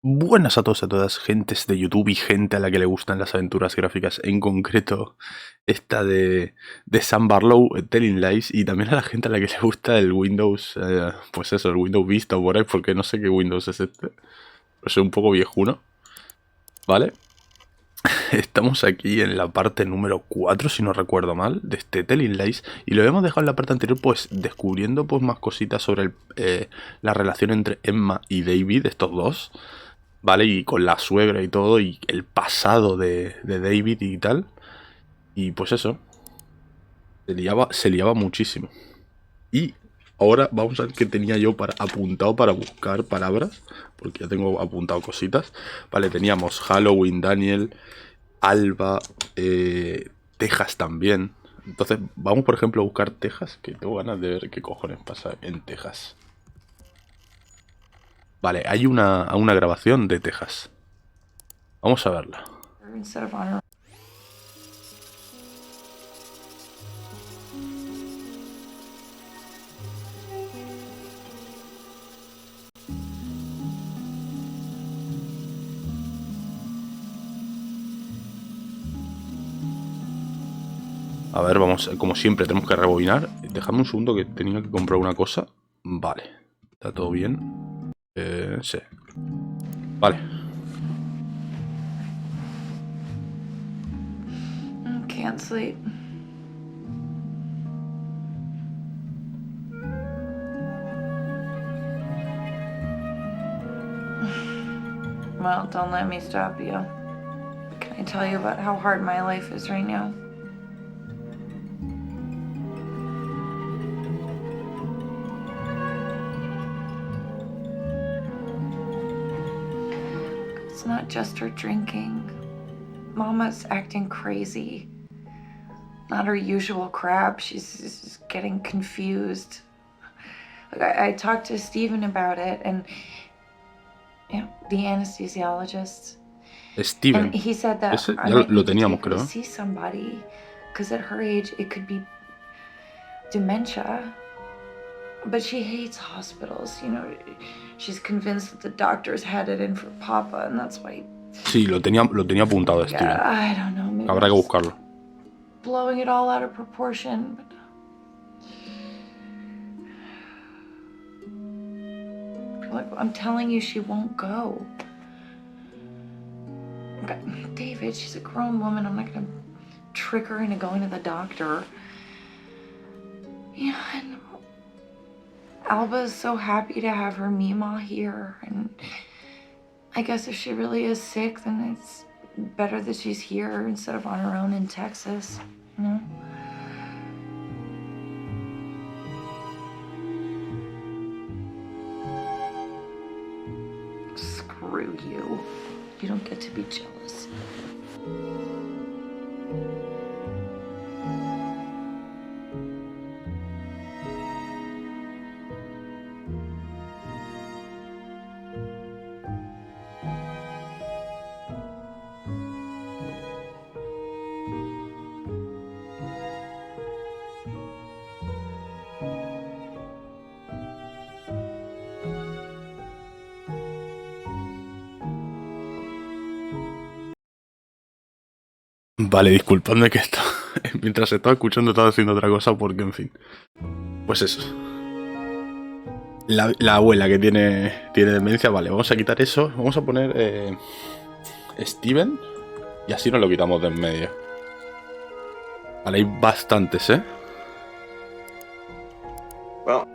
Buenas a todos y a todas, gentes de YouTube y gente a la que le gustan las aventuras gráficas, en concreto esta de Sam Barlow, Telling Lies, y también a la gente a la que le gusta el Windows, pues eso, el Windows Vista o por ahí, porque no sé qué Windows es este, pero soy un poco viejuno, ¿vale? Estamos aquí en la parte número 4, si no recuerdo mal, de este Telling Lies, y lo hemos dejado en la parte anterior pues descubriendo pues más cositas sobre la relación entre Emma y David, estos dos, ¿vale? Y con la suegra y todo, y el pasado de David y tal. Y pues eso, se liaba muchísimo. Y ahora vamos a ver qué tenía yo apuntado para buscar palabras, porque ya tengo apuntado cositas. Vale, teníamos Halloween, Daniel, Alba, Texas también. Entonces, vamos por ejemplo a buscar Texas, que tengo ganas de ver qué cojones pasa en Texas. Vale, hay una grabación de Texas. Vamos a verla. A ver, vamos, como siempre tenemos que rebobinar. Dejadme un segundo que tenía que comprar una cosa. Vale, está todo bien. Sí. Vale. Can't sleep. Well, don't let me stop you. Can I tell you about how hard my life is right now? It's not just her drinking. Mama's acting crazy. Not her usual crap. She's getting confused. Look, I talked to Steven about it, and the anesthesiologist. Steven. And he said that Ese I ya might lo need to teníamos, take her to creo. see somebody, because at her age it could be dementia. But she hates hospitals, you know. She's convinced that the doctors had it in for Papa, and that's why. Sí, lo tenía apuntado a Steven. I don't know. Maybe Habrá I'm que just buscarlo. blowing it all out of proportion. But look, I'm telling you, she won't go. David, she's a grown woman. I'm not gonna trick her into going to the doctor. Yeah, and Alba's so happy to have her Mima here, and I guess if she really is sick, then it's better that she's here instead of on her own in Texas, you know? Screw you. You don't get to be jealous. Vale, disculpadme que mientras estaba escuchando estaba haciendo otra cosa porque, en fin. Pues eso. La abuela que tiene demencia, vale, vamos a quitar eso. Vamos a poner Steven y así nos lo quitamos de en medio. Vale, hay bastantes, ¿eh? Well.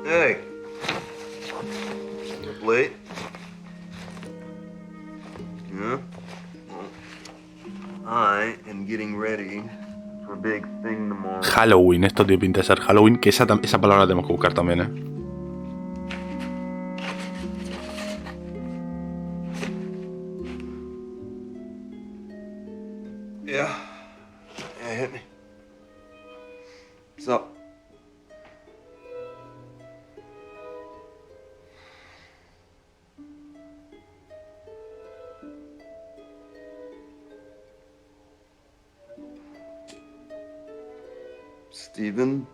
Hey. You up late? Yeah? Well, I am getting ready for a big thing tomorrow. Halloween, esto tiene pinta de ser Halloween, que esa palabra la tenemos que buscar también, ¿eh? Yeah, hit me. What's up? Steven?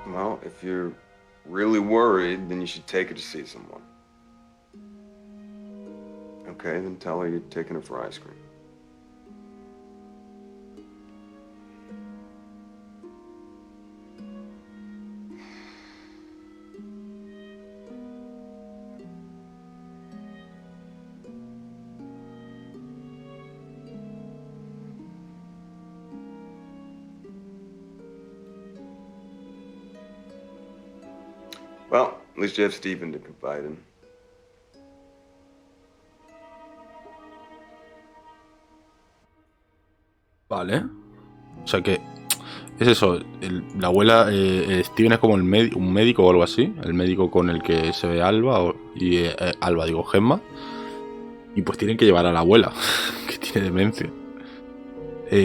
Well, if you're really worried, then you should take her to see someone. Okay, then tell her you're taking her for ice cream. Well, at least you have Steven to confide in. Vale. O sea que es eso, la abuela, Steven es como un médico o algo así, el médico con el que se ve Alba, Alba digo, Gemma, y pues tienen que llevar a la abuela, que tiene demencia.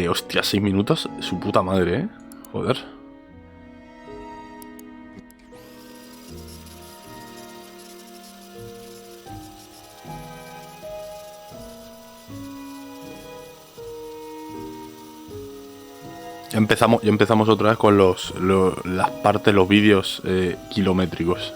Hostia, 6 minutos, su puta madre, joder. Ya empezamos otra vez con las partes, los vídeos kilométricos.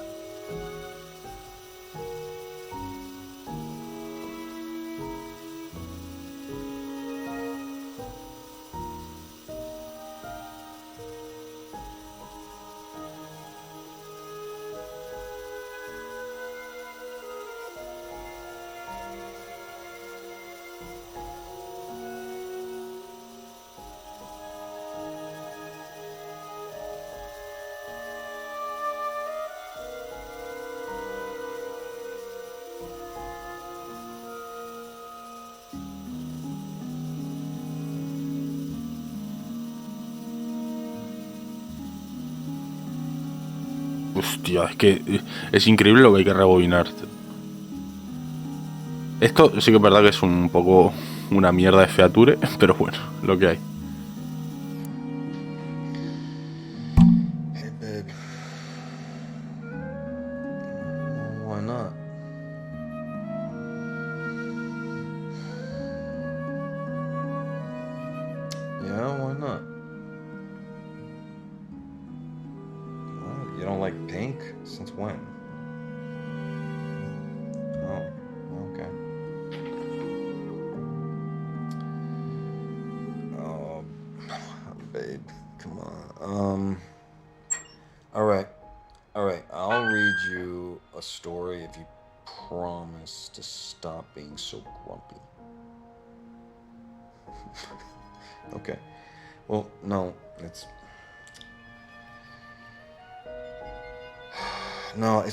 Hostia, es que es increíble lo que hay que rebobinar. Esto sí que es verdad que es un poco una mierda de feature, pero bueno, lo que hay. Hey, babe. Why not? Yeah, why not? What? You don't like pink? Since when? Oh, okay. Oh, babe, come on. All right. I'll read you a story if you promise to stop being so grumpy. Okay. Well, no, it's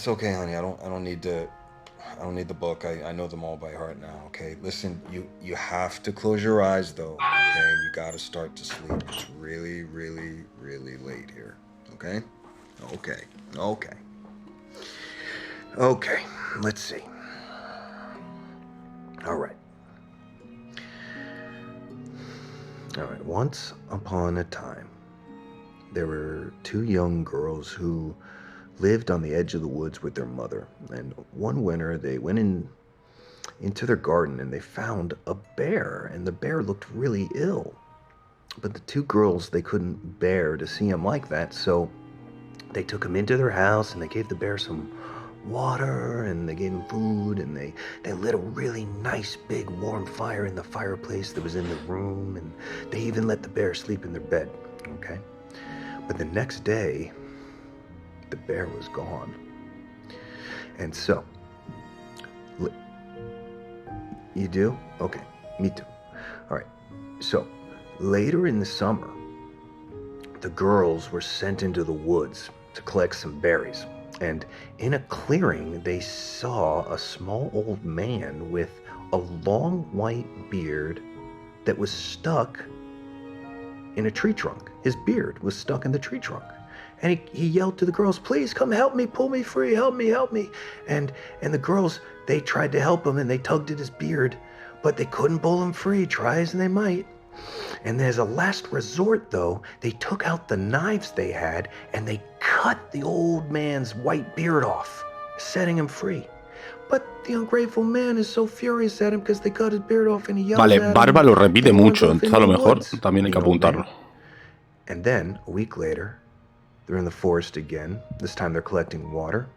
okay, honey. I don't need the book. I know them all by heart now, okay? Listen, you have to close your eyes though, okay? You gotta start to sleep. It's really, really, really late here. Okay? Okay, let's see. All right. Once upon a time, there were two young girls who lived on the edge of the woods with their mother. And one winter, they went into their garden and they found a bear, and the bear looked really ill. But the two girls, they couldn't bear to see him like that, so they took him into their house and they gave the bear some water and they gave him food, and they lit a really nice big warm fire in the fireplace that was in the room, and they even let the bear sleep in their bed, okay? But the next day, the bear was gone. And so, you do? Okay, me too. All right, so later in the summer, the girls were sent into the woods to collect some berries. And in a clearing, they saw a small old man with a long white beard that was stuck in a tree trunk. His beard was stuck in the tree trunk. and he yelled to the girls, please come help me, pull me free, help me, help me. And the girls, they tried to help him and they tugged at his beard, but they couldn't pull him free, try as they might. And as a last resort, though, they took out the knives they had and they cut the old man's white beard off, setting him free. But the ungrateful man is so furious at him because they cut his beard off and he yells Vale, at him. Barba lo repite He runs mucho, off entonces into a lo the mejor woods, también hay que the old man. apuntarlo. And then, a week later, they're in the forest again. This time they're collecting water.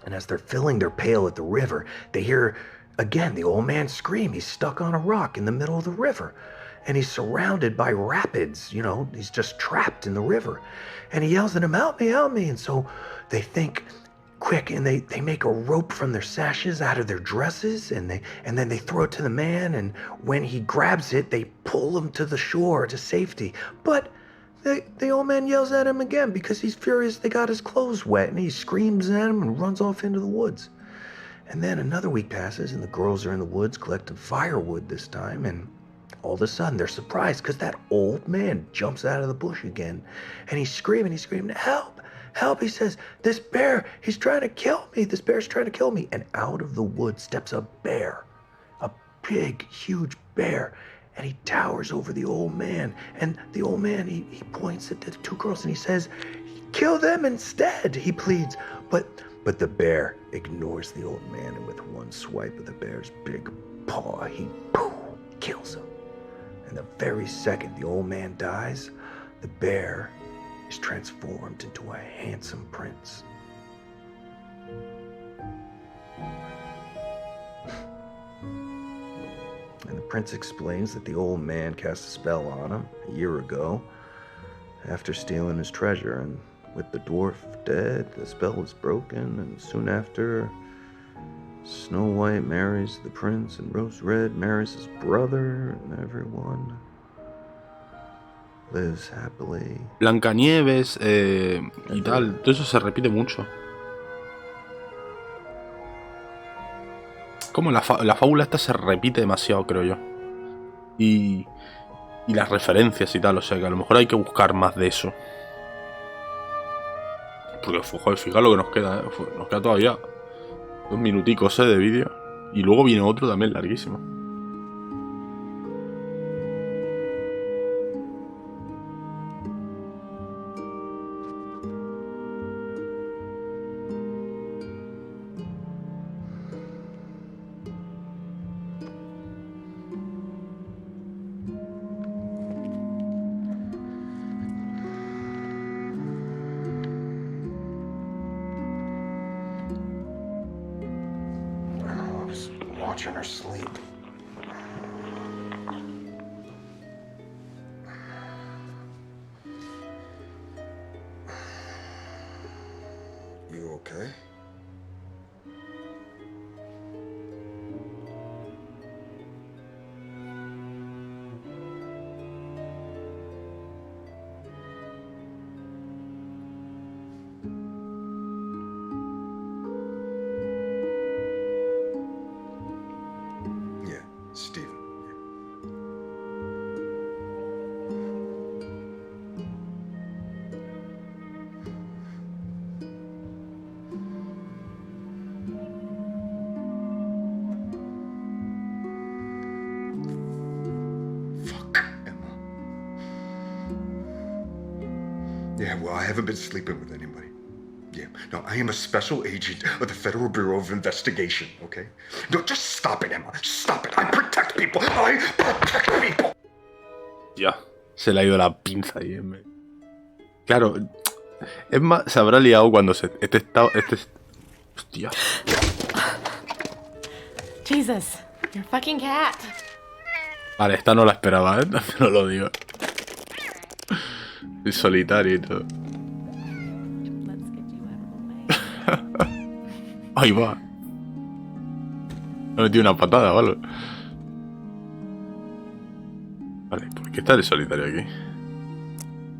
And as they're filling their pail at the river, they hear again the old man scream. He's stuck on a rock in the middle of the river. And he's surrounded by rapids, you know, he's just trapped in the river. And he yells at him, help me, help me. And so they think quick, and they make a rope from their sashes out of their dresses, and then they throw it to the man, and when he grabs it, they pull him to the shore to safety. But the old man yells at him again because he's furious they got his clothes wet, and he screams at him and runs off into the woods. And then another week passes, and the girls are in the woods collecting firewood this time, and all of a sudden they're surprised because that old man jumps out of the bush again, and he's screaming, help, help, he says, this bear, he's trying to kill me, this bear's trying to kill me. And out of the woods steps a bear, a big, huge bear, and he towers over the old man. And the old man, he points at the two girls and he says, kill them instead, he pleads. But the bear ignores the old man, and with one swipe of the bear's big paw, he kills him. And the very second the old man dies, the bear is transformed into a handsome prince. And the prince explains that the old man cast a spell on him a year ago after stealing his treasure, and with the dwarf dead, the spell was broken, and soon after, Snow White marries the prince, and Rose Red marries his brother, and everyone lives happily. Blancanieves y tal, todo eso se repite mucho. Como la fábula esta se repite demasiado, creo yo. Y las referencias y tal, o sea que a lo mejor hay que buscar más de eso. Porque, joder, fijaos lo que nos queda, ¿eh? Nos queda todavía 2 minuticos de vídeo. Y luego viene otro también larguísimo. Watching her sleep. You okay? Steven. Fuck, Emma. Yeah, well, I haven't been sleeping with anybody. Yeah, no, I am a special agent of the Federal Bureau of Investigation, okay? No, just stop it, Emma. Stop it. I protect people. I protect people. Ya, se le ha ido la pinza ahí, Claro, Emma se habrá liado cuando hostia. Jesus, you're a fucking cat. Vale, esta no la esperaba, ¿eh? No lo digo. Es solitario y todo. Ahí va. Me ha metido una patada, ¿vale? Vale, ¿por qué está el solitario aquí?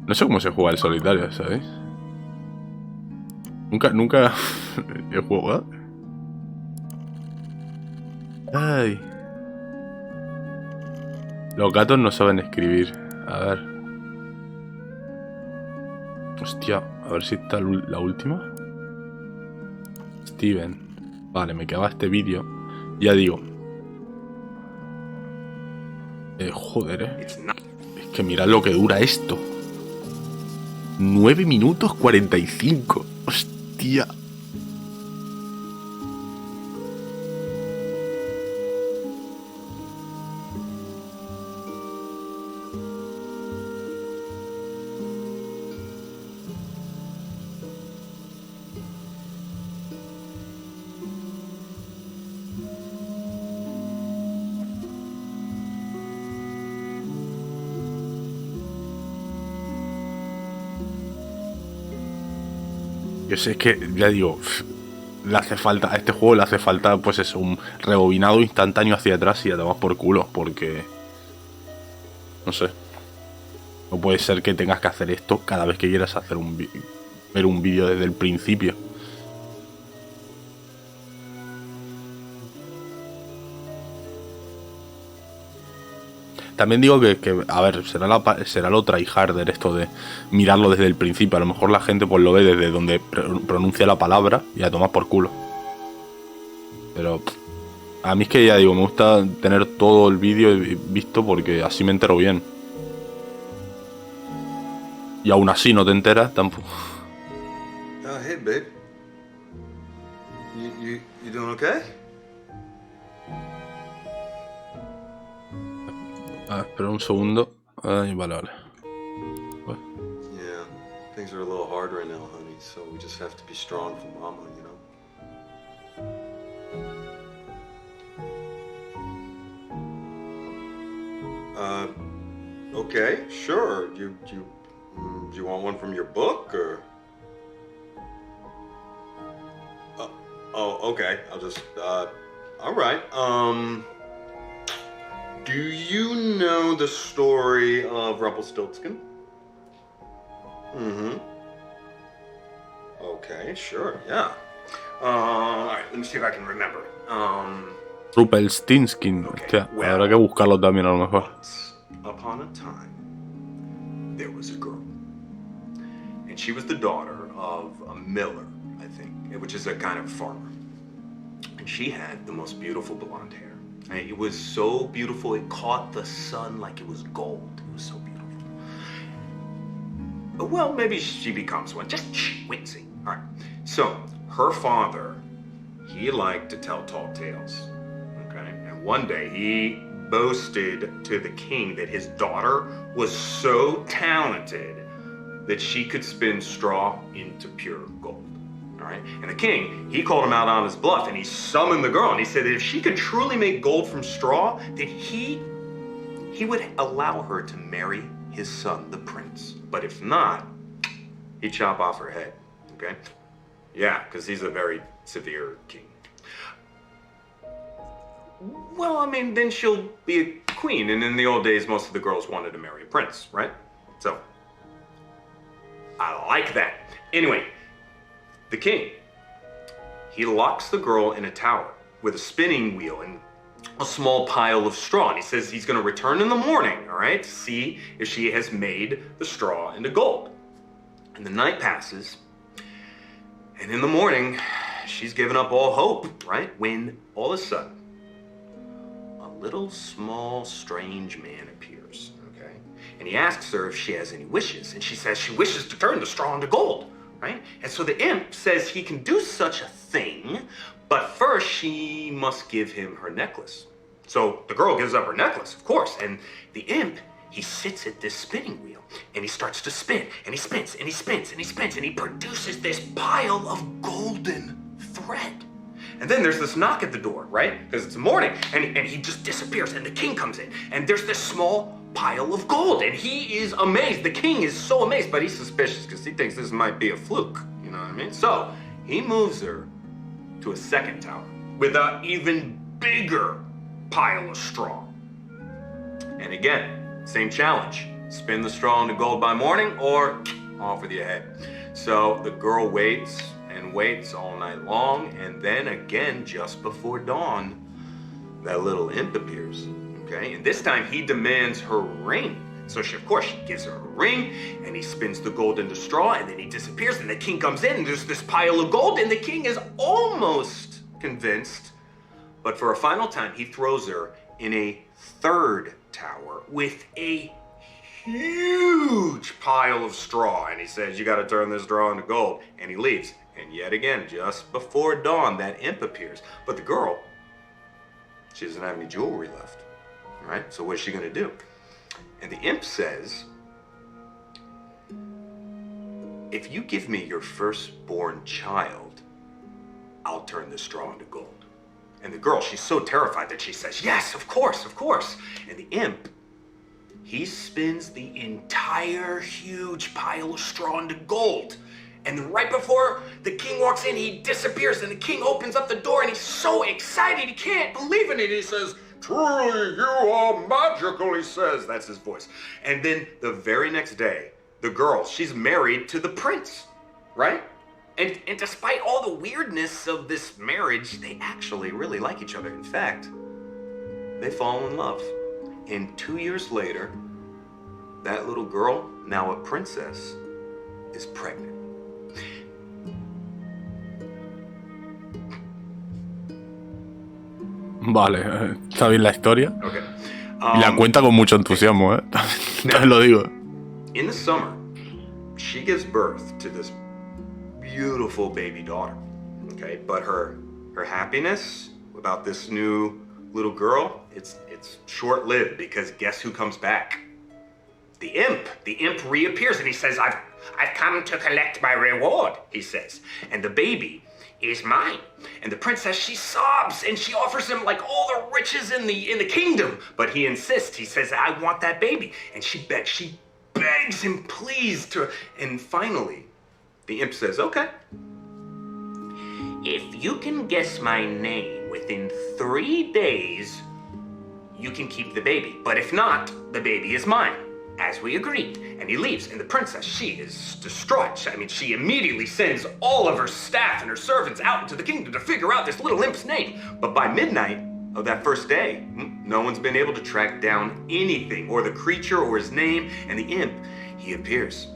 No sé cómo se juega el solitario, ¿sabéis? Nunca he jugado. Ay. Los gatos no saben escribir. A ver. Hostia, a ver si está la última. Steven. Vale, me quedaba este vídeo. Ya digo. Joder, Es que mirad lo que dura esto. 9 minutos 45. Hostia. Yo sé que, ya digo, le hace falta, a este juego le hace falta, pues eso, un rebobinado instantáneo hacia atrás y a tomar por culo, porque... No sé. No puede ser que tengas que hacer esto cada vez que quieras hacer ver un vídeo desde el principio. También digo que a ver, será lo tryharder esto de mirarlo desde el principio. A lo mejor la gente pues lo ve desde donde pronuncia la palabra y a tomar por culo. Pero a mí es que ya digo, me gusta tener todo el vídeo visto porque así me entero bien. Y aún así no te enteras tampoco. Hey, babe. You doing okay? Espera un segundo. Ay, vale. Yeah, things are a little hard right now, honey, so we just have to be strong for Mama, you know? Okay, sure. Do you want one from your book, or? Oh, okay. I'll just, all right. Do you know the story of Rumpelstiltskin? Mm-hmm. Okay, sure, yeah. All right, let me see if I can remember. Rumpelstiltskin. Hostia, habrá que buscarlo también a lo mejor. Once upon a time, there was a girl. And she was the daughter of a miller, I think, which is a kind of farmer. And she had the most beautiful blonde hair. I mean, it was so beautiful, it caught the sun like it was gold. It was so beautiful. Well, maybe she becomes one. Just wait and see. All right. So, her father, he liked to tell tall tales. Okay? And one day, he boasted to the king that his daughter was so talented that she could spin straw into pure gold. All right? And the king, he called him out on his bluff, and he summoned the girl, and he said that if she could truly make gold from straw, that he would allow her to marry his son, the prince. But if not, he'd chop off her head, okay? Yeah, because he's a very severe king. Well, I mean, then she'll be a queen, and in the old days, most of the girls wanted to marry a prince, right? So, I like that. Anyway, the king, he locks the girl in a tower with a spinning wheel and a small pile of straw. And he says he's going to return in the morning, all right, to see if she has made the straw into gold. And the night passes, and in the morning, she's given up all hope, right? When all of a sudden, a little small strange man appears, okay? And he asks her if she has any wishes, and she says she wishes to turn the straw into gold. Right? And so the imp says he can do such a thing, but first she must give him her necklace. So the girl gives up her necklace, of course, and the imp, he sits at this spinning wheel, and he starts to spin, and he spins, and he spins, and he spins, and he produces this pile of golden thread. And then there's this knock at the door, right? Because it's morning, and he just disappears, and the king comes in, and there's this small pile of gold, and he is amazed. The king is so amazed, but he's suspicious because he thinks this might be a fluke, you know what I mean? So he moves her to a second tower with an even bigger pile of straw. And again, same challenge. Spin the straw into gold by morning or off with your head. So the girl waits and waits all night long, and then again, just before dawn, that little imp appears. Okay, and this time he demands her ring So of course, she gives him a ring, and he spins the gold into straw, and then he disappears, and the king comes in, and there's this pile of gold, and the king is almost convinced, but for a final time, he throws her in a third tower with a huge pile of straw, and he says, you gotta turn this straw into gold, and he leaves. And yet again, just before dawn, that imp appears. But the girl, she doesn't have any jewelry left, right? So what's she gonna do? And the imp says, if you give me your firstborn child, I'll turn this straw into gold. And the girl, she's so terrified that she says, yes, of course, of course. And the imp, he spins the entire huge pile of straw into gold. And then right before the king walks in, he disappears, and the king opens up the door, and he's so excited, he can't believe it. And he says, truly, you are magical, he says. That's his voice. And then the very next day, the girl, she's married to the prince, right? And despite all the weirdness of this marriage, they actually really like each other. In fact, they fall in love. And 2 years later, that little girl, now a princess, is pregnant. Vale, está bien la historia. Okay. Y la cuenta con mucho entusiasmo, ¿eh? También lo digo. In the summer, she gives birth to this beautiful baby daughter, okay? But her happiness about this new little girl, it's short-lived, because guess who comes back? The imp. The imp reappears, and he says, I've come to collect my reward, he says. And the baby is mine. And the princess, she sobs, and she offers him like all the riches in the kingdom. But he insists. He says, I want that baby. And she begs him, please, to. And finally, the imp says, okay. If you can guess my name within 3 days, you can keep the baby. But if not, the baby is mine, as we agreed. And he leaves, and the princess, she is distraught. I mean, she immediately sends all of her staff and her servants out into the kingdom to figure out this little imp's name. But by midnight of that first day, no one's been able to track down anything, or the creature, or his name. And the imp, he appears,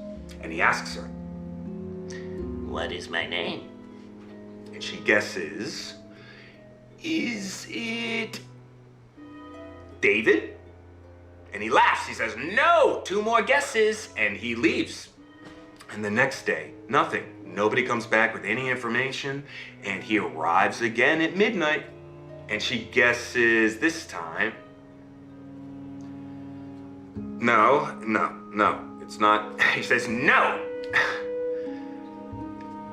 and he asks her, what is my name? And she guesses, is it David? And he laughs. He says, no, 2 more guesses. And he leaves. And the next day, nothing. Nobody comes back with any information. And he arrives again at midnight. And she guesses this time, no, it's not. He says, no.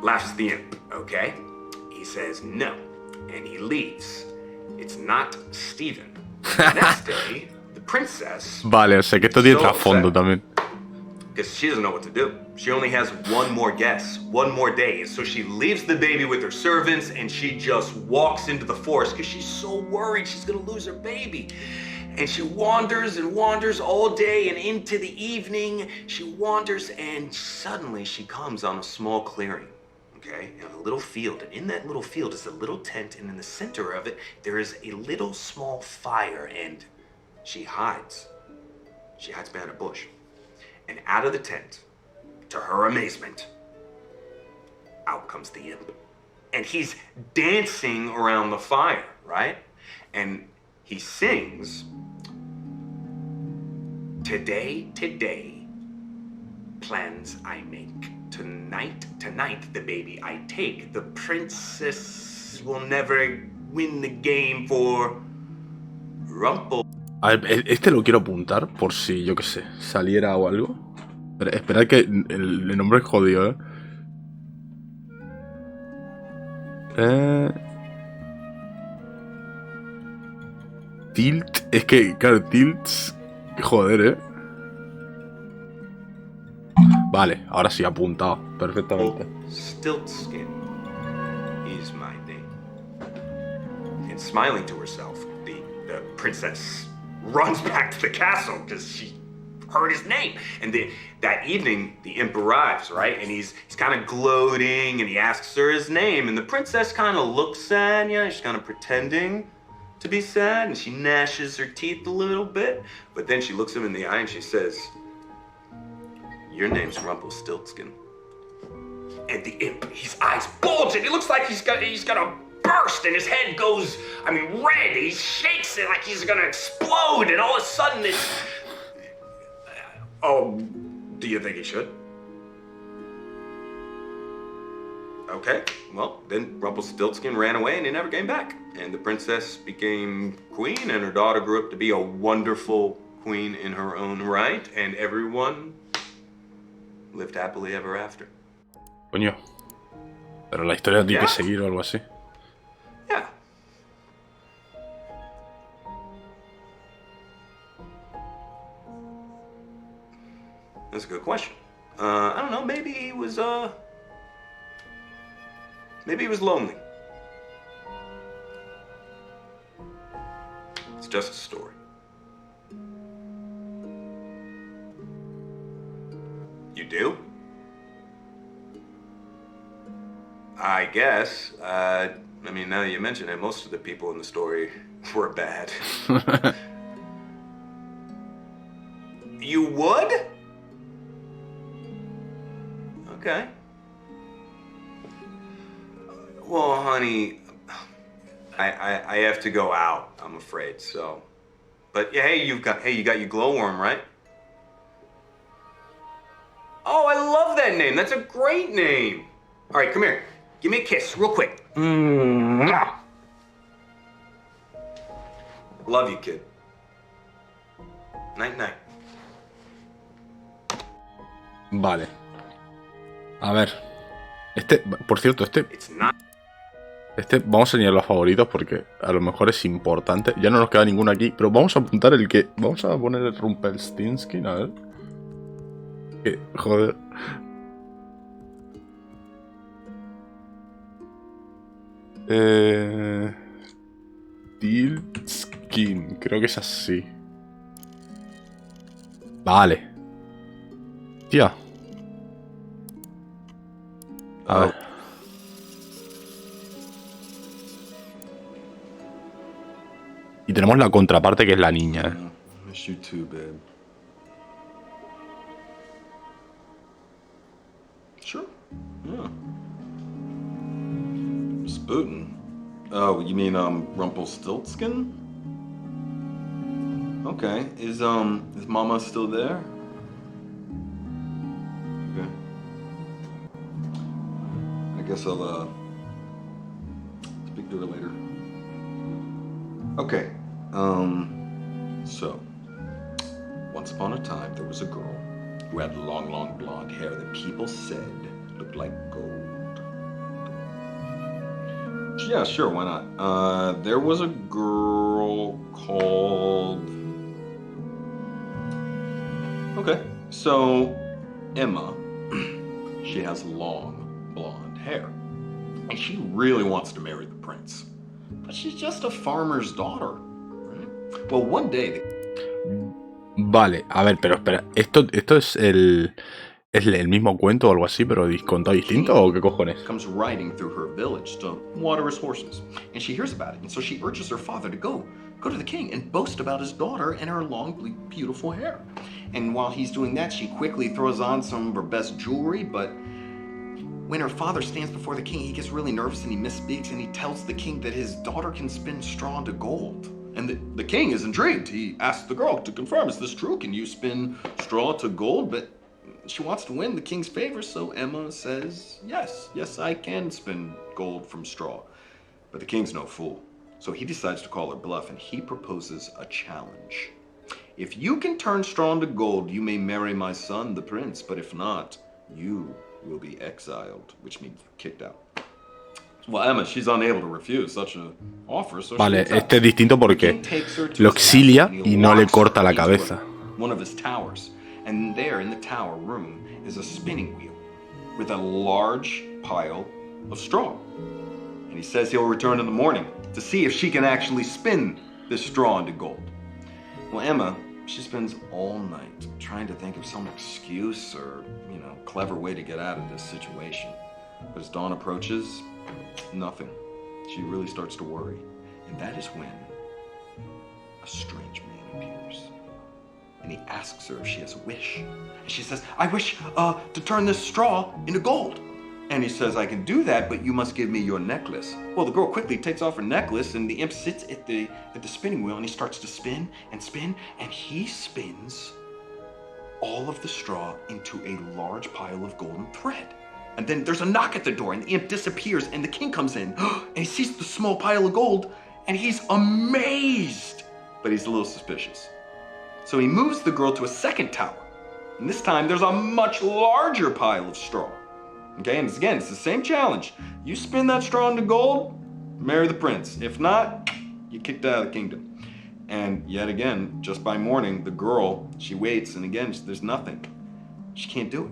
Laughs the imp, okay? He says, no. And he leaves. It's not Stephen. The next day, the princess. Vale, o sea que esto tiene trasfondo también. Because she doesn't know what to do. She only has one more guess, one more day. And so she leaves the baby with her servants, and she just walks into the forest because she's so worried she's gonna lose her baby. And she wanders and wanders all day, and into the evening, she wanders, and suddenly she comes on a small clearing, okay? In a little field. And in that little field is a little tent, and in the center of it, there is a little small fire, and she hides. She hides behind a bush. And out of the tent, to her amazement, out comes the imp. And he's dancing around the fire, right? And he sings, today, plans I make. Tonight, the baby I take. The princess will never win the game for Rumple. A ver, este lo quiero apuntar por si, yo qué sé, saliera o algo. Pero esperad que el nombre es jodido, Tilt, es que, claro, Tilts, joder, Vale, ahora sí, apuntado, perfectamente. Stiltskin is my name. And smiling to herself, the princess runs back to the castle because she heard his name. And that evening, the imp arrives, right? And he's kind of gloating, and he asks her his name. And the princess kind of looks at, she's kind of pretending to be sad, and she gnashes her teeth a little bit, but then she looks him in the eye and she says, "Your name's Rumpelstiltskin." And his eyes bulge, and it looks like he's gonna burst, and his head goes, red. He shakes it like he's gonna explode, and all of a sudden it's... Oh, do you think he should? Okay, well, then Rumpelstiltskin ran away and he never came back. And the princess became queen, and her daughter grew up to be a wonderful queen in her own right, and everyone lived happily ever after. Coño. Pero la historia tiene que Yeah. seguir o algo así. Yeah. That's a good question. I don't know, maybe he was lonely. It's just a story. You do? I guess. Now that you mention it, most of the people in the story were bad. You would? Okay. Well, honey, I have to go out, I'm afraid, so. But yeah, you got your glowworm, right? Oh, I love that name. That's a great name. All right, come here. Give me a kiss, real quick. Mwah. Love you, kid. Night, night. Vale. A ver. Por cierto, It's not. vamos a enseñar los favoritos porque a lo mejor es importante. Ya no nos queda ninguno aquí, pero vamos a apuntar el que... Vamos a poner el Rumpelstiltskin, a ver. Joder. Tiltskin, creo que es así. Vale. Tía. A ver. Y tenemos la contraparte que es la niña. Miss you too, babe. Sure. Yeah. Spootin'. Oh, you mean Rumpelstiltskin? Okay. Is Mama still there? Okay. I guess I'll speak to her later. Okay. So once upon a time there was a girl who had long, long blonde hair that people said looked like gold. Yeah, sure, why not? There was a girl called... Okay, so Emma, she has long blonde hair. And she really wants to marry the prince. But she's just a farmer's daughter, right? Well, one day... Vale, a ver, pero espera. ¿Esto es el mismo cuento o algo así, pero contado distinto o qué cojones? Comes riding through her village to water his horses, and she hears about it, and so she urges her father to go to the king and boast about his daughter and her long, beautiful hair. And while he's doing that, she quickly throws on some of her best jewelry, but when her father stands before the king, he gets really nervous and he misspeaks, and he tells the king that his daughter can spin straw into gold. And the king is intrigued. He asks the girl to confirm, is this true? Can you spin straw to gold? But she wants to win the king's favor, so Emma says, yes, I can spin gold from straw. But the king's no fool. So he decides to call her bluff, and he proposes a challenge. If you can turn straw into gold, you may marry my son, the prince. But if not, you will be exiled, which means kicked out. Well, Emma, she's unable to refuse such an offer, so Vale, she accepts. este es distinto porque lo exilia y no le corta la cabeza. One of his towers, and there in the tower room is a spinning wheel with a large pile of straw. And he says he'll return in the morning to see if she can actually spin this straw into gold. Well, Emma, she spends all night trying to think of some excuse or, clever way to get out of this situation. But as dawn approaches, nothing. She really starts to worry. And that is when a strange man appears. And he asks her if she has a wish. And she says, I wish to turn this straw into gold. And he says, I can do that, but you must give me your necklace. Well, the girl quickly takes off her necklace, and the imp sits at the spinning wheel, and he starts to spin and spin, and he spins all of the straw into a large pile of golden thread. And then there's a knock at the door, and the imp disappears, and the king comes in, and he sees the small pile of gold, and he's amazed, but he's a little suspicious. So he moves the girl to a second tower, and this time there's a much larger pile of straw. Okay, and again, it's the same challenge. You spin that straw into gold, marry the prince. If not, you're kicked out of the kingdom. And yet again, just by morning, the girl, she waits, and again, there's nothing. She can't do it.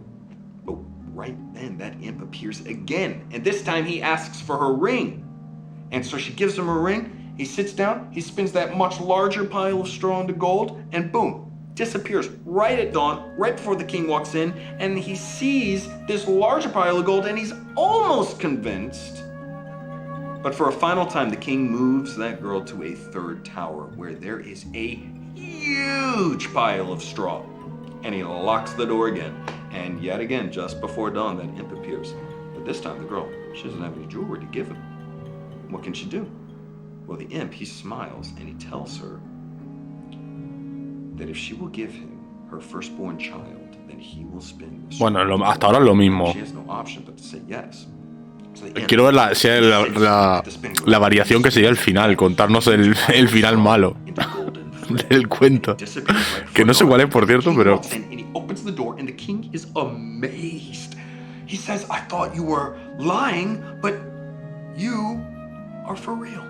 But right then, that imp appears again, and this time he asks for her ring. And so she gives him her ring, he sits down, he spins that much larger pile of straw into gold, and boom, disappears right at dawn, right before the king walks in, and he sees this larger pile of gold, and he's almost convinced. But for a final time, the king moves that girl to a third tower where there is a huge pile of straw. And he locks the door again. And yet again, just before dawn, that imp appears. But this time, the girl, she doesn't have any jewelry to give him. What can she do? Well, the imp, he smiles, and he tells her that if she will give him her firstborn child, then he will spin the straw. Bueno, hasta ahora es lo mismo. She has no option but to say yes. So the imp Quiero ver la variación que sería el final, contarnos el final malo del cuento. Que no sé cuál es, por cierto, pero... And he opens the door, and the king is amazed. He says, I thought you were lying, but you are for real.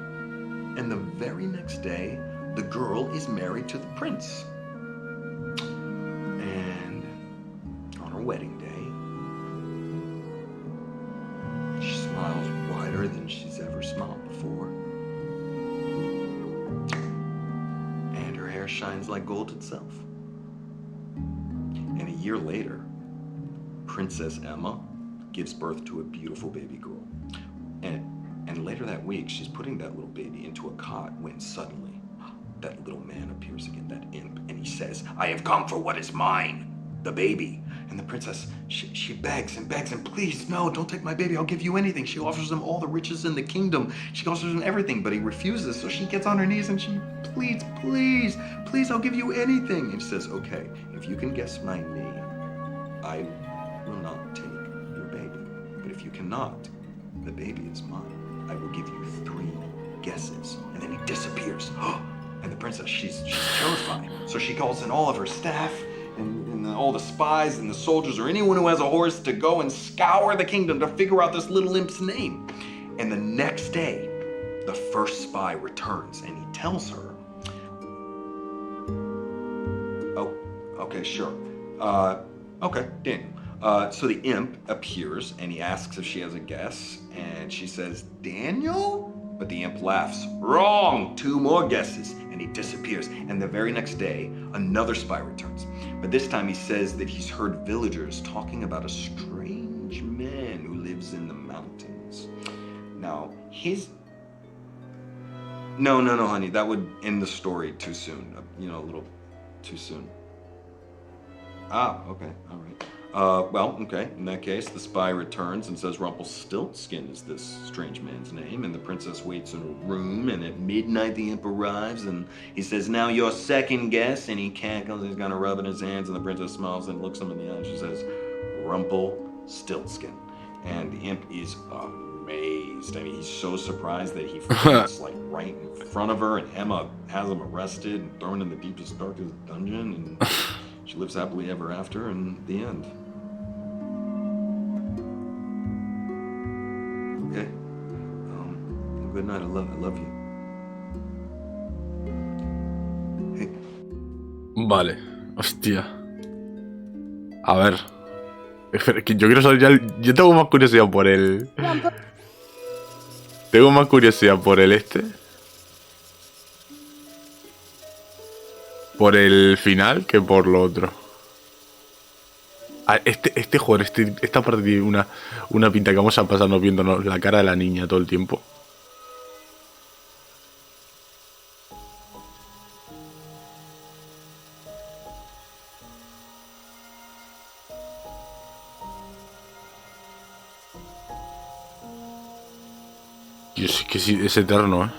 And the very next day, the girl is married to the prince. And on her wedding day, she smiles wider than she's ever smiled before. And her hair shines like gold itself. And a year later, Princess Emma gives birth to a beautiful baby girl. And later that week, she's putting that little baby into a cot when suddenly that little man appears again, that imp, and he says, I have come for what is mine, the baby. And the princess, she begs and begs, and please, no, don't take my baby, I'll give you anything. She offers him all the riches in the kingdom. She offers him everything, but he refuses, so she gets on her knees and she pleads, please, please, I'll give you anything. And he says, okay, if you can guess my name, I will not take your baby. But if you cannot, the baby is mine. I will give you 3 guesses. And then he disappears. And the princess, she's terrified. So she calls in all of her staff and all the spies and the soldiers or anyone who has a horse to go and scour the kingdom to figure out this little imp's name. And the next day, the first spy returns and he tells her, oh, okay, sure. Okay, Daniel. So the imp appears and he asks if she has a guess, and she says, Daniel? But the imp laughs, wrong, 2 more guesses, and he disappears. And the very next day, another spy returns. But this time he says that he's heard villagers talking about a strange man who lives in the mountains. Now, No, honey, that would end the story too soon. A little too soon. Ah, okay, all right. Well, okay, in that case, the spy returns and says Rumpelstiltskin is this strange man's name, and the princess waits in her room, and at midnight the imp arrives, and he says, now your second guess, and he cackles, he's gonna rub in his hands, and the princess smiles and looks him in the eye, and she says, Rumpelstiltskin. And the imp is amazed. I mean, he's so surprised that he falls like right in front of her, and Emma has him arrested and thrown in the deepest, darkest dungeon, and she lives happily ever after, and the end. Okay. Good night. I love you. Hey. Vale. Hostia. A ver. Es que yo quiero saber ya... Yo tengo más curiosidad por el... Tengo más curiosidad por el por el final que por lo otro. Joder, esta parte tiene una pinta que vamos a pasarnos viéndonos la cara de la niña todo el tiempo. Tío, sí que sí, es eterno,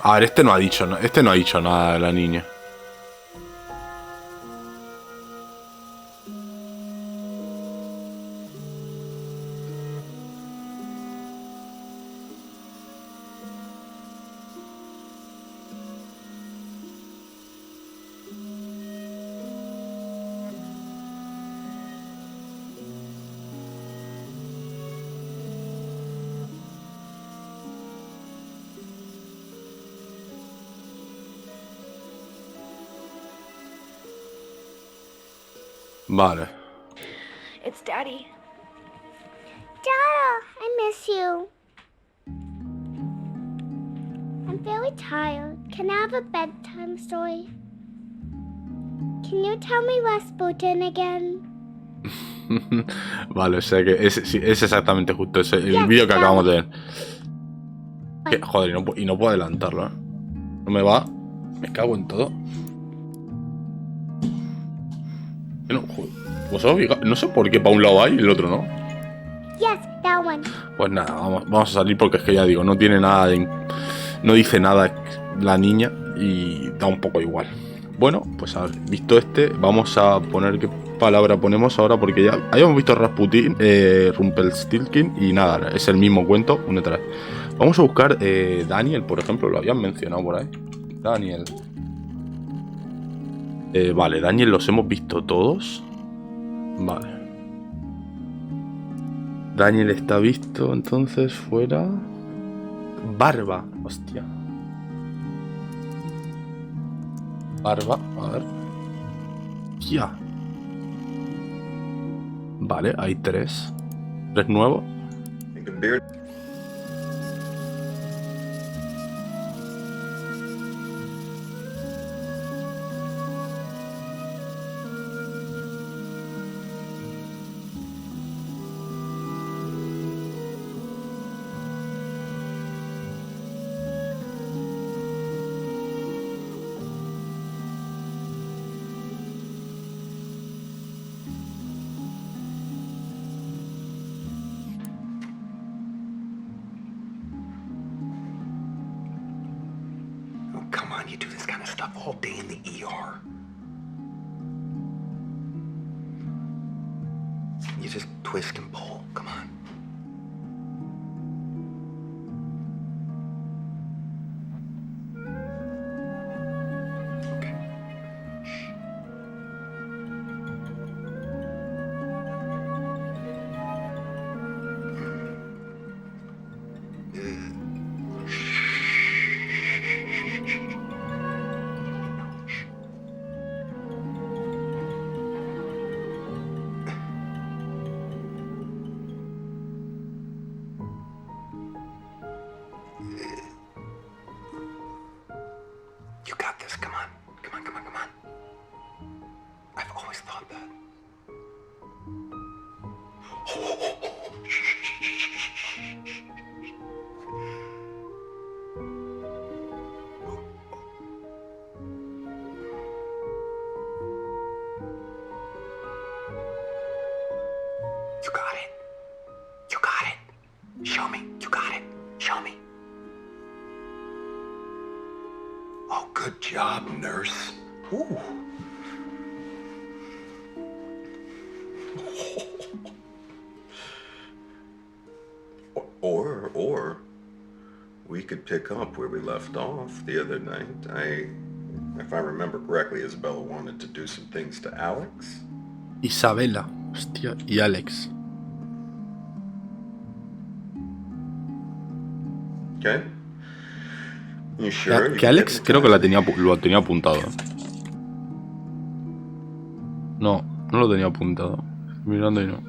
A ver, este no ha dicho nada de la niña. Vale. It's Daddy. Dada, I miss you. I'm very tired. Can I have a bedtime story? Can you tell me Rasputin again? Vale, o sea que sí, es exactamente justo ese, el vídeo que acabamos de ver. Joder, y no puedo adelantarlo, No me va. Me cago en todo. No sé por qué para un lado hay y el otro no. Yes, that one. Pues nada, vamos a salir porque es que ya digo, no tiene nada de... No dice nada la niña y da un poco igual. Bueno, pues a ver, visto vamos a poner qué palabra ponemos ahora porque ya habíamos visto Rasputin, Rumpelstiltskin y nada, es el mismo cuento, una detrás. Vamos a buscar Daniel, por ejemplo, lo habían mencionado por ahí. Daniel. Vale, Daniel los hemos visto todos. Vale. Daniel está visto, entonces fuera... Barba, hostia. Barba, a ver. Ya. Vale, hay 3. 3 nuevos. Come on, you do this kind of stuff all day in the ER. You just twist and pull. Come on. Okay. You got this. Come on. Come on, come on, come on. I've always thought that. You got it. You got it. Show me. You got it. Show me. Oh, good job, nurse. Ooh. Or we could pick up where we left off the other night. If I remember correctly, Isabella wanted to do some things to Alex. Isabela, hostia, y Alex. Okay. You sure? Que Alex creo que lo tenía apuntado. No lo tenía apuntado. Mirando y no.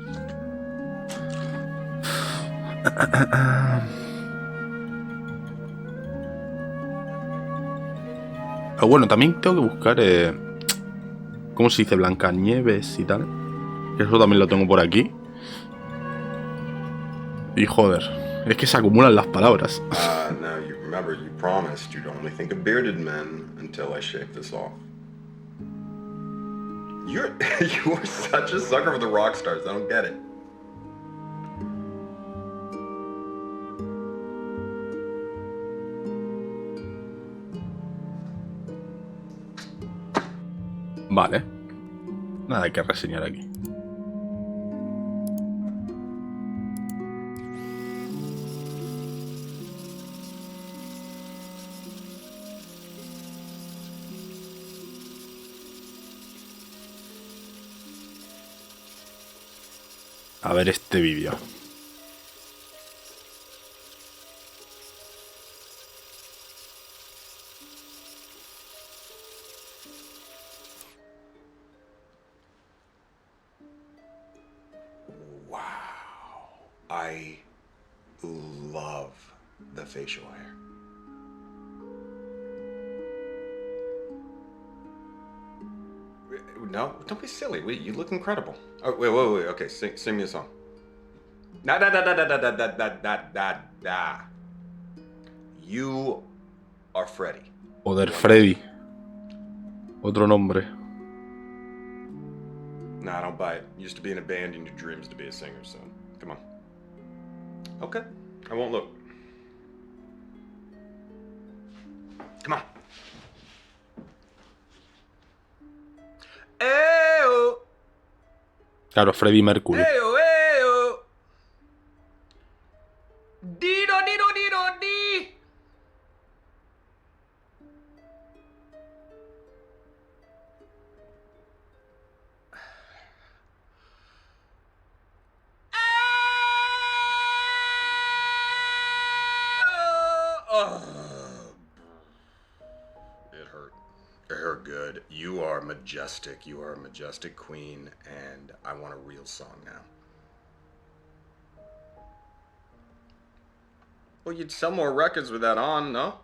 Pero bueno, también tengo que buscar ¿cómo se dice? Blancanieves y tal. Eso también lo tengo por aquí. Y joder, es que se acumulan las palabras. Now you remember you promised you'd only think of bearded men until I shave this off. You are such a sucker for the rock stars. I don't get it. Vale. Nada que reseñar aquí. A ver este vídeo. Wow. I love the facial hair. No, don't be silly. Wait, you look incredible. Oh, wait. Okay, sing me a song. Da da da da da da da da da da da. You are Freddy. Joder, Freddy. Otro nombre. Nah, I don't buy it. You used to be in a band and your dreams to be a singer, so come on. Okay, I won't look. Come on. Eyo. Claro, Freddie Mercury. Eyo, eyo. Dido, dido, dido, di. It hurt. It hurt good. You are majestic. You are a majestic queen, and I want a real song now. Well, you'd sell more records with that on, no?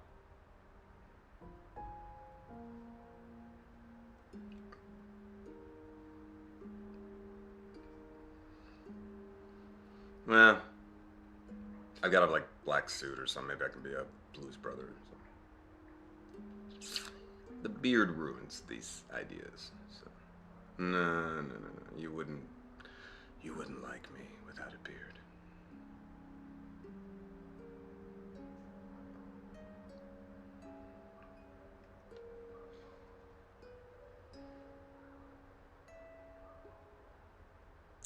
Well, I've got a like black suit or something. Maybe I can be a blues brother or something. The beard ruins these ideas. So. No. You wouldn't like me without a beard.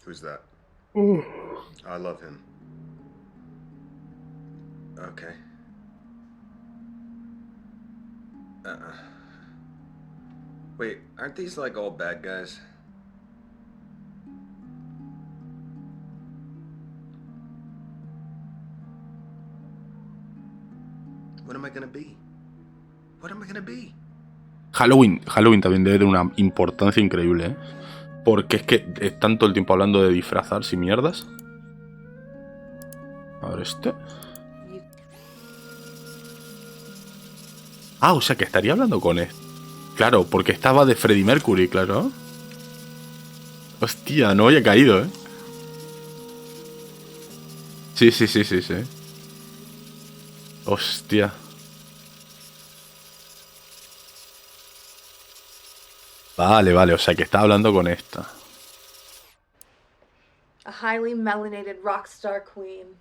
Who's that? I love him. Okay. Wait, aren't these like all bad guys? What am I gonna be? What am I gonna be? Halloween también debe tener una importancia increíble, ¿eh? Porque es que están todo el tiempo hablando de disfrazarse y mierdas. A ver este. Ah, o sea que estaría hablando con él. Claro, porque estaba de Freddie Mercury, claro. Hostia, no había caído, ¿eh? Sí. Hostia. Vale, o sea que está hablando con esta. A highly melanated rock star queen.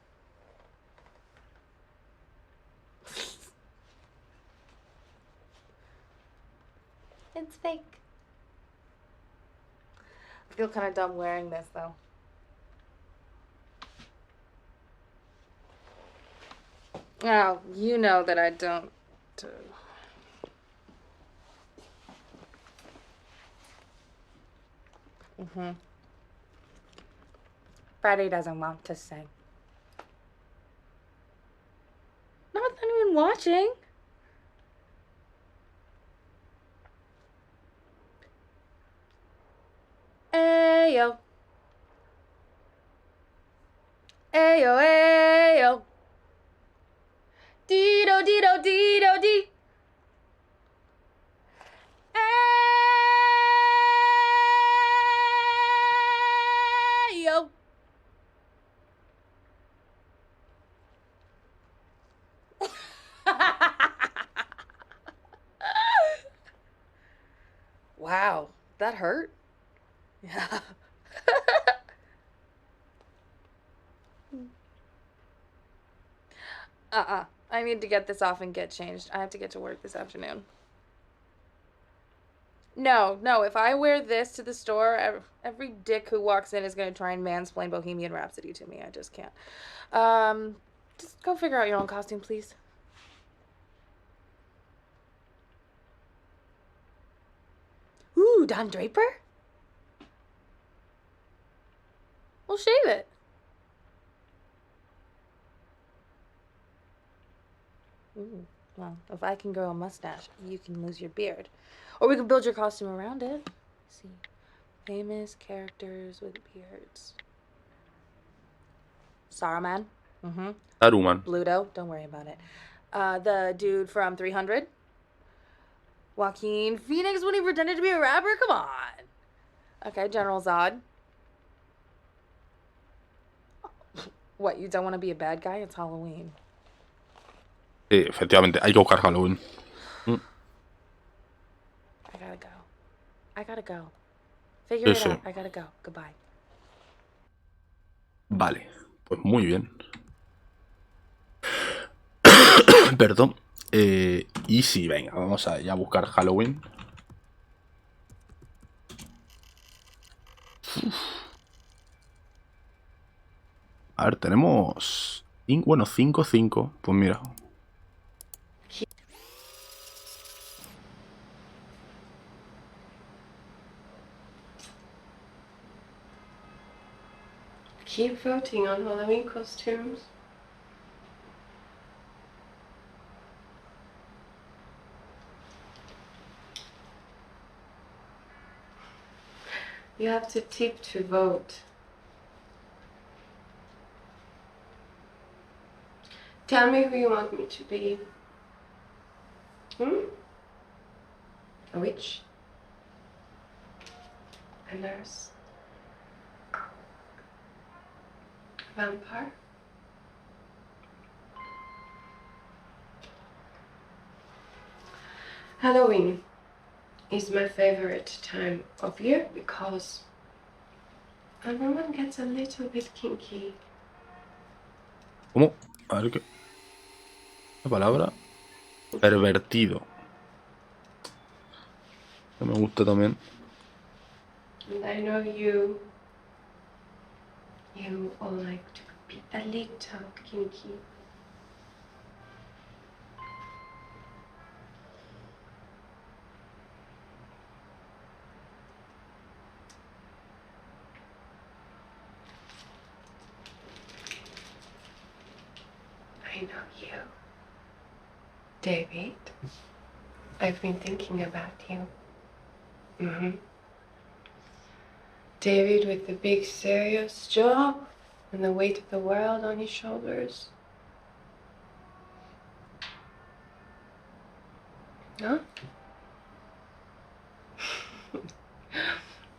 It's fake. I feel kind of dumb wearing this, though. Oh, you know that I don't. Freddie doesn't want to sing. Not with anyone watching. Ayo. Ayo, ayo. Dido, dido, dido, di. Ayo. Wow, that hurt? Yeah. I need to get this off and get changed. I have to get to work this afternoon. No, no. If I wear this to the store, every dick who walks in is gonna try and mansplain Bohemian Rhapsody to me. I just can't. Just go figure out your own costume, please. Ooh, Don Draper? Well, shave it. Ooh, well, if I can grow a mustache, you can lose your beard. Or we could build your costume around it. Let's see. Famous characters with beards. Saruman. Mm-hmm. Saruman. Bluto. Don't worry about it. The dude from 300. Joaquin Phoenix when he pretended to be a rapper? Come on. Okay, General Zod. What, you don't want to be a bad guy? It's Halloween. Sí, efectivamente, hay que buscar Halloween. I gotta go. I gotta go. Figure it out. I gotta go. Goodbye. Vale, pues muy bien. Perdón. Y sí, venga, vamos a ya buscar Halloween. Uf. A ver, tenemos... Bueno, 5-5. Pues mira. Keep voting on Halloween costumes. You have to tip to vote. Tell me who you want me to be. A witch? A nurse? A vampire? Halloween is my favorite time of year because everyone gets a little bit kinky. ¿Cómo? A ver qué... La palabra... Pervertido. Que me gusta también. And I know you all like to be a little kinky. I know you. David, I've been thinking about you. David with the big serious job and the weight of the world on his shoulders. No?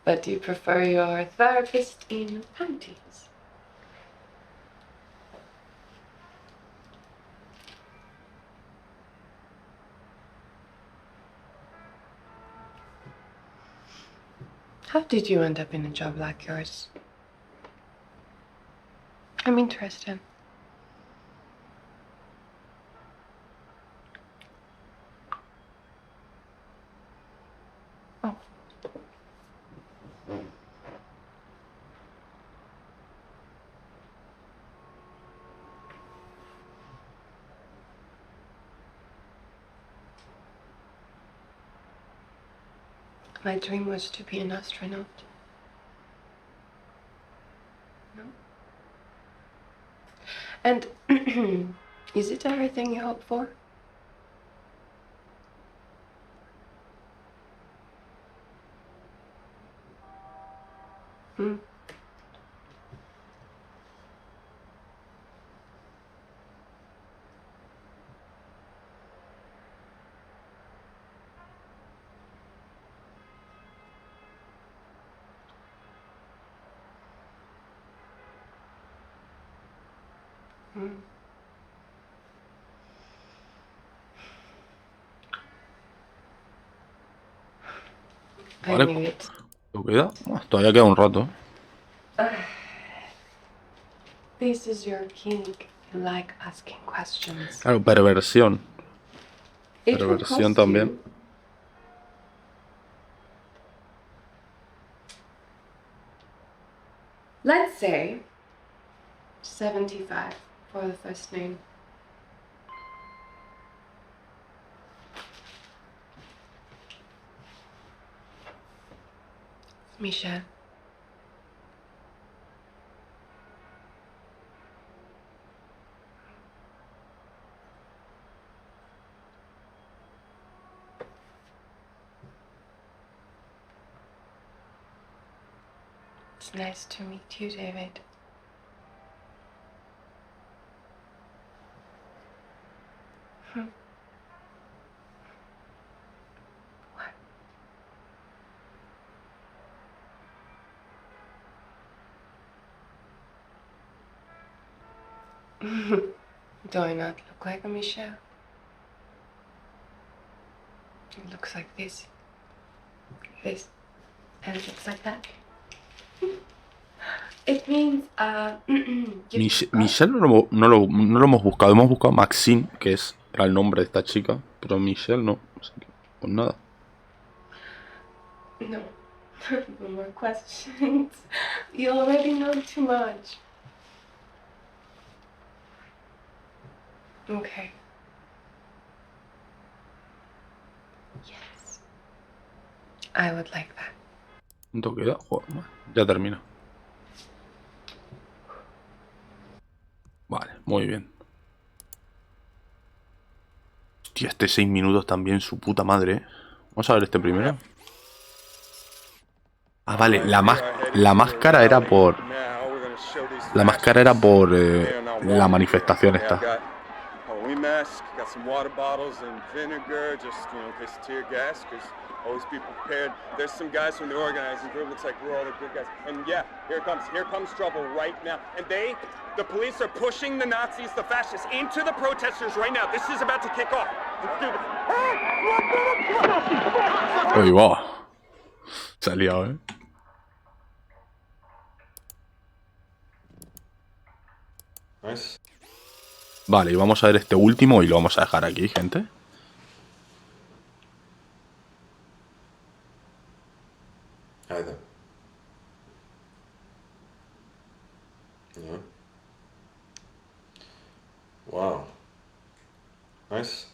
But you prefer your therapist in panties. How did you end up in a job like yours? I'm interested. Oh. My dream was to be an astronaut. No? And is it everything you hope for? Hmm? I Vale, knew it. ¿lo queda? Todavía queda un rato. This is your kink. You like asking questions. Claro, perversión. It will Perversión cost también. you Let's say 75 for the first name. Michelle. It's nice to meet you, David. Do I not look like a Michelle? It looks like this, and it looks like that. It means, Michelle no lo hemos buscado. Hemos buscado Maxine, que era el nombre de esta chica, pero Michelle no. Así que, pues nada. No. No more questions. You already know too much. Okay. Yes. I would like that. ¿Cuánto queda? Joder, ya termina. Vale, muy bien. Hostia, este 6 minutos también, su puta madre, ¿eh? Vamos a ver este primero. Ah, vale, la máscara era por... La máscara era por la manifestación esta. Halloween mask, got some water bottles and vinegar, just, you know, in case of tear gas, because always be prepared. There's some guys from the organizing group, looks like we're all the good guys. And yeah, here comes trouble right now. And the police are pushing the Nazis, the fascists, into the protesters right now. This is about to kick off. Let's do this. Uy, wow. Se ha liado, ¿eh? Nice. Vale, y vamos a ver este último y lo vamos a dejar aquí, gente. Hi there. Yeah. Wow. Nice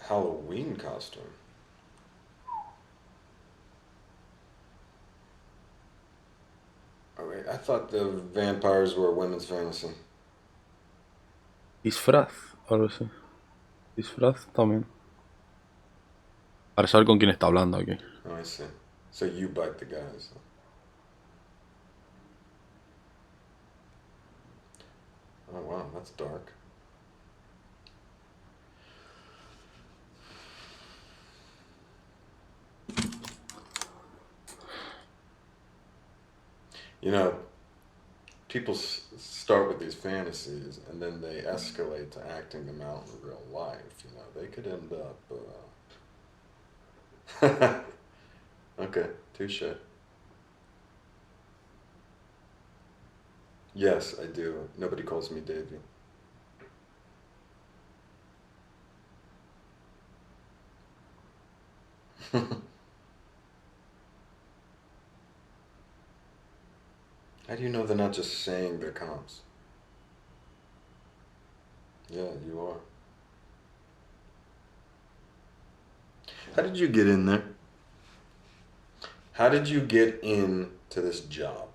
Halloween costume. Oh, wait, I thought the vampires were women's fantasy. Disfraz, algo así. Disfraz también. Para saber con quién está hablando aquí. Oh, I see. So you bite the guys. Oh, wow, that's dark. You know, people start with these fantasies and then they escalate to acting them out in real life. You know, they could end up. Okay, touche. Yes, I do. Nobody calls me Davey. How do you know they're not just saying they're cops? Yeah, you are. How did you get in there? How did you get into this job?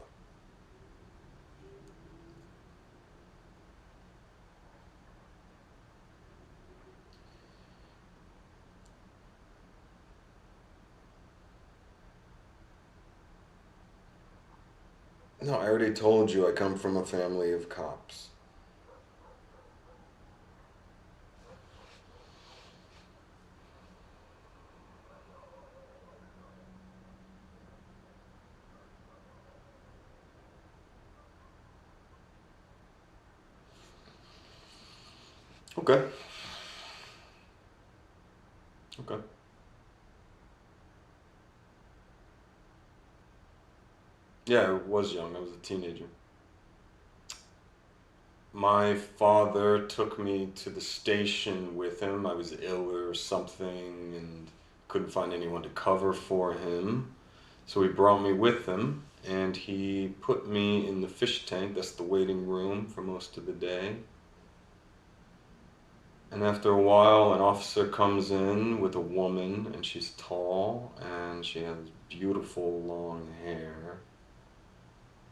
No, I already told you I come from a family of cops. Okay. Okay. Yeah, I was young. I was a teenager. My father took me to the station with him. I was ill or something and couldn't find anyone to cover for him. So he brought me with him, and he put me in the fish tank. That's the waiting room for most of the day. And after a while, an officer comes in with a woman, and she's tall, and she has beautiful long hair.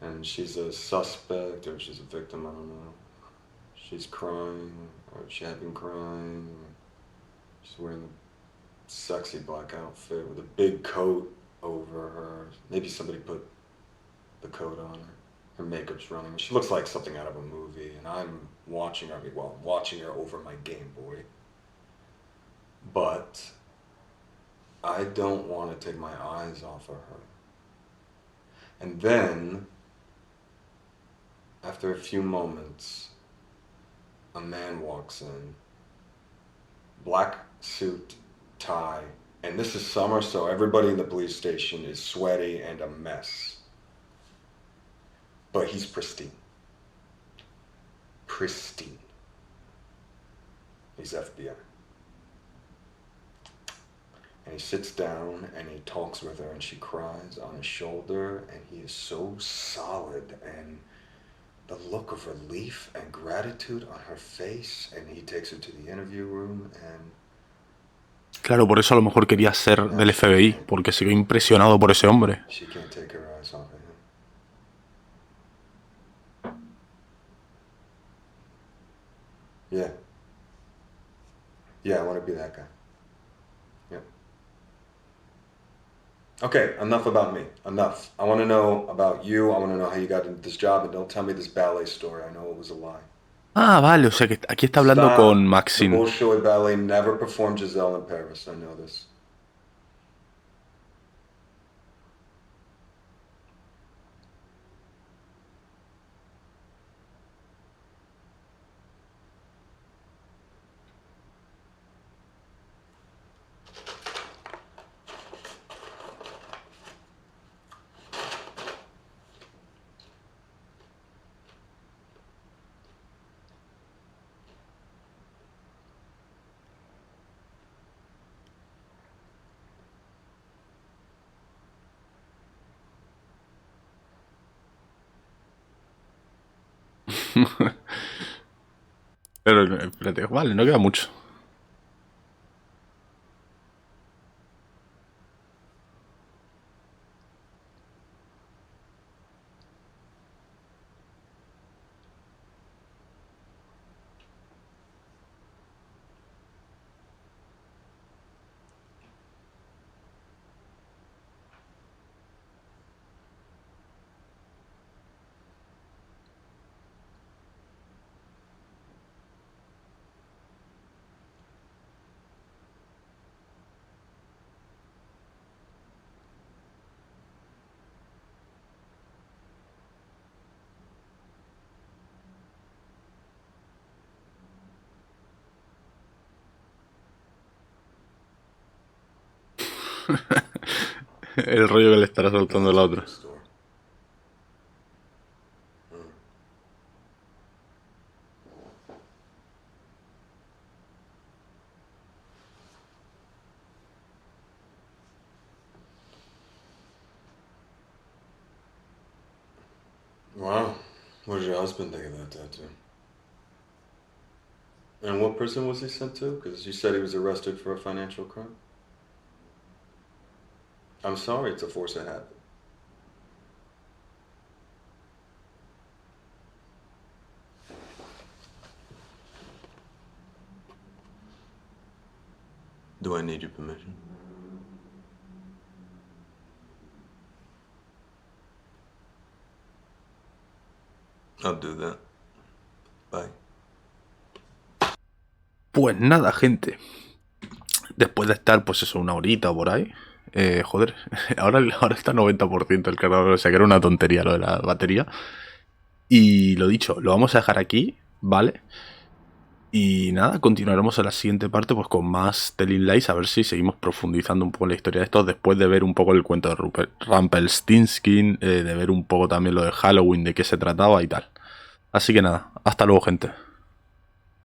And she's a suspect, or she's a victim, I don't know. She's crying, or she had been crying. She's wearing a sexy black outfit with a big coat over her. Maybe somebody put the coat on her. Her makeup's running. She looks like something out of a movie, and I'm watching her. Well, I'm watching her over my Game Boy. But I don't want to take my eyes off of her. And then, after a few moments, a man walks in. Black suit, tie, and this is summer, so everybody in the police station is sweaty and a mess. But he's pristine. Pristine. He's FBI. And he sits down and he talks with her and she cries on his shoulder, and he is so solid, and the look of relief and gratitude on her face, and he takes her to the interview room and... Claro, por eso a lo mejor quería ser del FBI, porque se quedó impresionado por ese hombre. She can't take her eyes off of him. Yeah. Yeah, I want to be that guy. Yeah. Okay, enough about me. Enough. I want to know about you. I want to know how you got into this job, and don't tell me this ballet story. I know it was a lie. Ah, vale, o sea que aquí está hablando Stop. con The Maxine. Bolshoi Ballet never performed Giselle in Paris. I know this. Pero, espérate, vale, no queda mucho. El rollo que le estará soltando el otro. Wow. What does your husband think of that tattoo? And what prison was he sent to? Because you said he was arrested for a financial crime. I'm sorry, it's a force of habit. Do I need your permission? I'll do that. Bye. Pues nada, gente. Después de estar, pues eso, una horita o por ahí. Joder, ahora está 90% el cargador, o sea que era una tontería lo de la batería. Y lo dicho, lo vamos a dejar aquí, ¿vale? Y nada, continuaremos en la siguiente parte pues con más Telling Lies, a ver si seguimos profundizando un poco en la historia de estos, después de ver un poco el cuento de Rumpelstiltskin, de ver un poco también lo de Halloween, de qué se trataba y tal. Así que nada, hasta luego, gente.